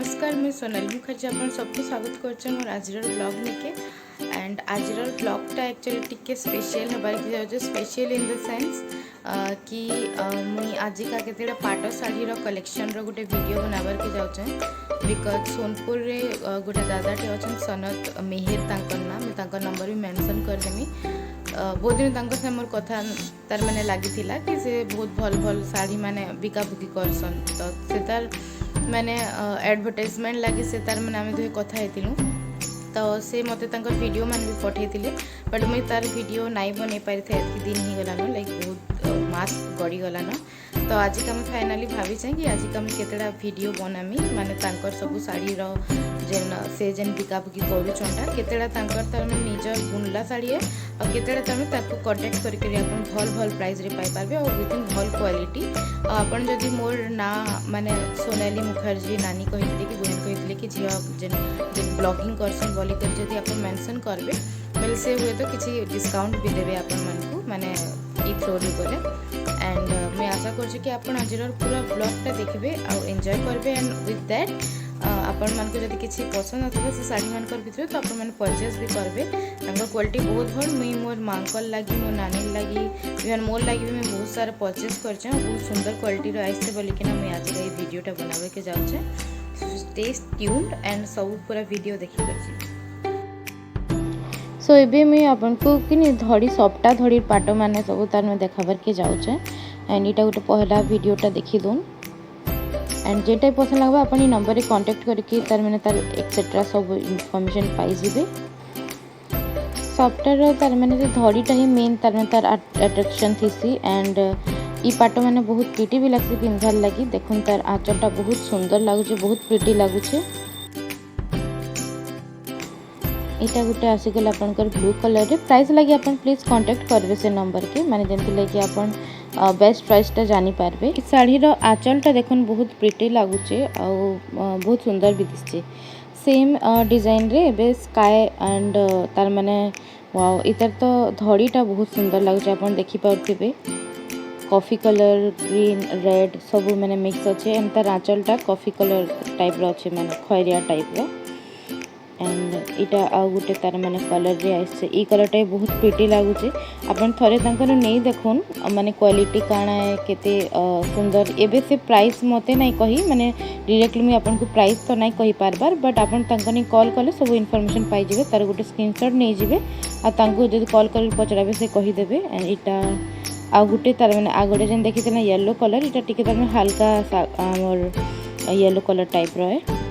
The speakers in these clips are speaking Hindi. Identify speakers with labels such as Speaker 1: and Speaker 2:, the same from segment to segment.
Speaker 1: नमस्कार मुझे सोनाली मुखर्जी आप सबको स्वागत कर मोर आज ब्लॉग निके एंड आज ब्लॉगटा एक्चुअली टिके स्पेशल हबार की जाऊँ स्पेशल इन द सेंस कि मुई आजिका केतेटा पाट शाढ़ी कलेक्शन गोटे वीडियो बनाबार के जाऊँ बिकज सोनपुर रे गोटे दादाटे अच्छा सनत मेहर नाम मुझे नंबर भी मेंशन करदेमी बहुत दिन से मोर कथा तार माने लगी कि से बहुत भल भल शाढ़ी माने बिकाबुकी करसन तो से तार मैंने एडवर्टाइजमेंट लगी से तार मैंने आम दुहे कथा होइतिलु तो से मते वीडियो मान भी पठेइतिले बट मुझे तार वीडियो नाई बन पारि था एत दिन ही गलान लाइक बहुत मास गड़ी गलान तो आज का मैं फाइनाली भावी कि आज का मुझे केतेटा वीडियो बनामी माने तांकर सब शाढ़ी जेन से जेन बिकाबुकी करूँटा केतेटा तार निज बुनला शाढ़ी है और केतेटा तमें ताको कॉन्टेक्ट करके भल भल प्राइस रे पाई पारबे और विदिन भल क्वालिटी आपन जदि मोर ना माने सोनाली मुखर्जी नानी कहितले कि बहन कहितले कि झिया जेन जेन ब्लॉगिंग करसन बोली कर जदि आपन मेंशन करबे बेले से हुए तो किसी डिस्काउंट भी देबे आपन मन को माने ई थ्रोली बोले एंड मैं आशा कर कि आपन आज पूरा ब्लॉगटा देखबे और एंजॉय करबे एंड विथ दैट आपण मान को जदि किसी पसंद आथबा से साड़ी मानकर भितर तो आपण मैंने परचेस भी करबे क्वालिटी बहुत भल मुई मोर मांकल लगी मोर नानी लगी इवन मोर लगी भी मैं बहुत सारा परचेस करछे बहुत सुंदर क्वालिटी आइसे बोलिकिना मुई आज ये वीडियोटा बनावे के जाउछे स्टे ट्यून्ड एंड सब पूरा वीडियो देखि करछि सो एबे मैं आपन को कि धड़ी सप्ता धड़ी पाट माने सब तार में देखाबर के जाउछे एंड इटा गोटे पहला वीडियोटा देखि दोन एंड जेटा पसंद लगे अपनी नंबर में कांटेक्ट करके तार मैंने तार एक्सेट्रा सब इनफॉरमेशन पाई जीवे सफ्टवेयर तार मैंने धड़ीटा ही मेन तार में तार अट्रैक्शन थीसी एंड ई पाट मैंने बहुत प्रिटी भी लगसी पिंधार लगी देखुन तार आंचलटा बहुत सुंदर लगुचे बहुत प्रिटी लगुचे इटा गोटे आसीगला आपनकर ब्लू कलर रे प्राइस लगी अपन प्लीज कांटेक्ट करबे से नंबर के माने जेंति लगी अपन बेस्ट प्राइसटा जानी पारबे इस शाढ़ीर आंचलटा देखुन बहुत प्रिटी लगुचे आ बहुत सुंदर भी दिसचे सेम डिजाइन रे बे स्काई एंड तार माने वाओ इतर तो धड़ीटा बहुत सुंदर लगुचे अपन देखि पाउथिबे कॉफी कलर ग्रीन रेड सब माने मिक्स अच्छे एंड तार आंचलटा कॉफी कलर टाइप रो अच्छे माने खैरिया टाइप रो एंड इटा आ गोटे तार माने कलर रे आइसे ई कलरटा बहुत प्रिटी लगुचे अपन थरे तांकर नहीं देखुन माने क्वालिटी काना है केते सुंदर एबे से प्राइस मते नहीं कही माने डायरेक्टली मैं अपन को प्राइस तो नहीं कही पारबार बट अपन तांकनी कॉल कले सब इनफॉरमेशन पाई जिवे तार गोटे स्क्रीनशॉट नहीं जिवे आ तांको जदी कॉल कर पचराबे से कही देबे एंड इटा आ गोटे तार माने आ गोटे जन देखिते ना येलो कलर इटा टिके तार हल्का हमर येलो कलर टाइप रो है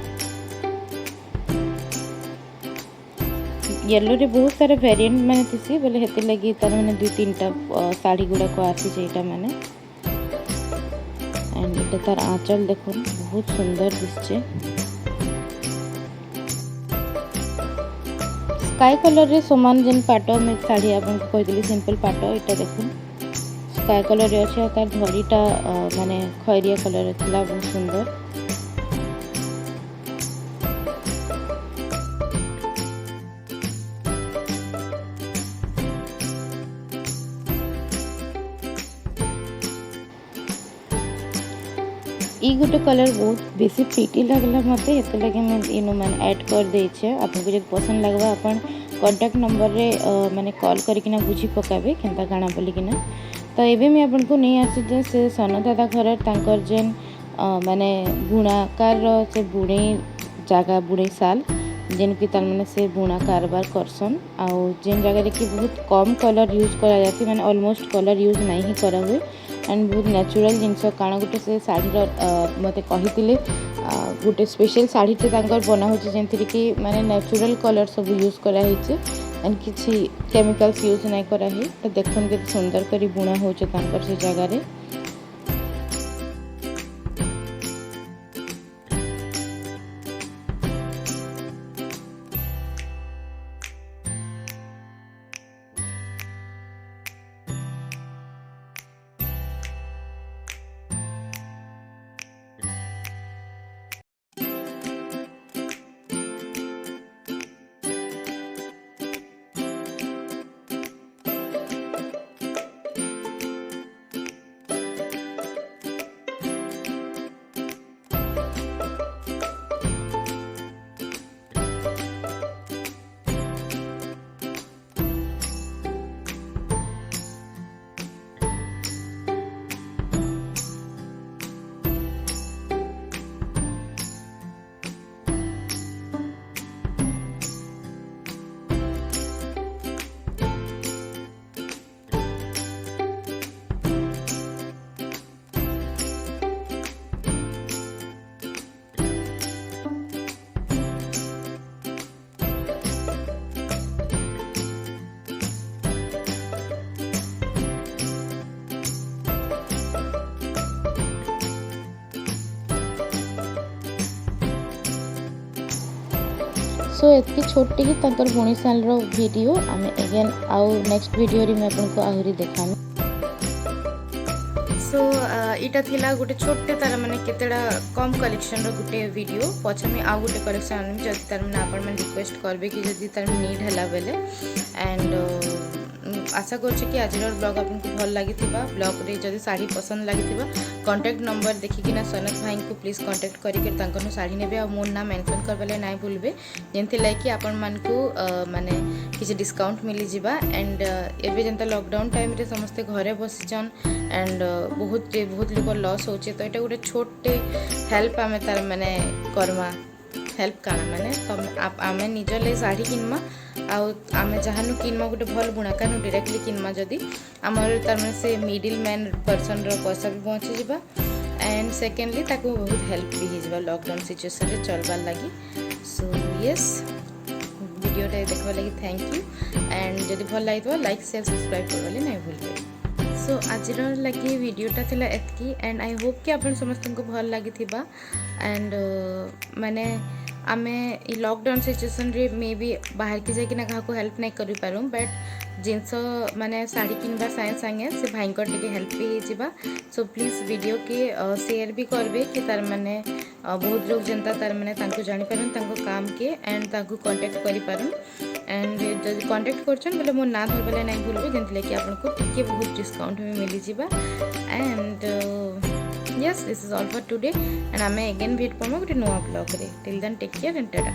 Speaker 1: येलो रे बहुत सारा वेरिएंट मैंने थी बोले हेते लगी तार मैंने 2-3टा साड़ी गुड़ा को आसी जेटा मैंने एंड इटा तार आंचल देखो बहुत सुंदर दिसचे स्काई कलर रे समान जन पाटो में साड़ी आपन को कहि दिली सिंपल पाटो इटा देखो स्काई कलर रे अछि तार धड़ीटा माने खैरिया कलर थला बहुत सुंदर ई गोटे कलर बहुत बेसी प्रिटी लगला मते एते लगे मैं इनो मैंने ऐड कर दे छे आपन को जे पसंद लगवा अपन कांटेक्ट नंबर रे माने कॉल करकिना बुझी पकाबे केनता गाना बोलिकिना तो एबे मैं आपन को नहीं आसी जे से सन दादा घर तांकर जेन माने बुणाकार से बुणे जागा बुणे साल जेन की तार माने से बुणा कारबार करसन आ जेन जगह रे की बहुत कम कलर यूज करा जाती माने ऑलमोस्ट कलर यूज नहीं ही करा हुए एंड बहुत नेचुरल जिनस काण गोटे से शाढ़ीर मते कहितिले गोटे स्पेशल शाढ़ीटे तांकर बना होचे जेंति कि माने नेचुरल कलर सब यूज करा हिचे एंड किछि केमिकल्स यूज नहीं करा है तो देखुन के सुंदर करी बुणा होचे तांकर से जगह रे सो एतकी छोटी ही तंकर भूणी साल वीडियो आम एगेन आउ नेक्स्ट वीडियो रे मैं आपको आहरी देखामी। सो इटा थिला गोटे छोटे तार माने केतेडा कम कलेक्शन रो गोटे वीडियो पछे में आउ गोटे कलेक्शन आनमी जदि तार माने आपण मन रिक्वेस्ट करबे कि जदि तार नीड हला बेले एंड आशा करछे कि आज ब्लॉग आपको भल लगी ब्लॉग रे जदि साड़ी पसंद लगी कांटेक्ट नंबर देखिकिना सनत भाई को प्लीज कांटेक्ट करके साड़ी नेबे और मोर नाम मेंशन करबले नहीं भूलबे जेंति लाइक आपण मान को माने किसी डिस्काउंट मिली जिबा एंड एबे जनता लॉकडाउन टाइम रे समस्ते घरे बसिचन एंड बहुत लोग लॉस होचे तो एटा गोटे छोटे हेल्प आमे तार माने करमा हेल्प काना माने आमे निज ले साड़ी किनमा आमे जहानु किनमा गोटे भल बुणाकानु डायरेक्टली किनमा जदि आमर तार माने से मिडिल मैन पर्सन रो पैसा भी पहुँची जिबा एंड सेकेंडली ताको बहुत हेल्प भी हिजबा लॉकडाउन सिचुएशन रे चलबार लगी। सो यस वीडियोटा देखबा लगी थैंक यू एंड जदि भल लागितो लाइक शेयर सब्सक्राइब करबले नहीं भूलबे। सो आज लगी वीडियोटा थिला एतकी एंड आई होप कि आपण समस्त को भल लगी थिबा एंड माने आमे ई लॉकडाउन सिचुएशन रे मे बी बाहर की जाके ना काको हेल्प नहीं करि पारू बट जिनस माने साड़ी किनबा साए संगे से भाई को टिके हेल्प भी जिबा। सो प्लीज वीडियो के शेयर भी करबे कि तार माने बहुत लोग जनता तार माने तांको जानि पारन तांको काम के एंड तांको कांटेक्ट करि पारन एंड जदि कांटेक्ट करछन बोले मो ना धरबले नहीं भूलबे जेंति लेके आपनको टिके बहुत डिस्काउंट में मिली जिबा and yes this is all for today and I may again meet for more new vlog. Till then take care and tada.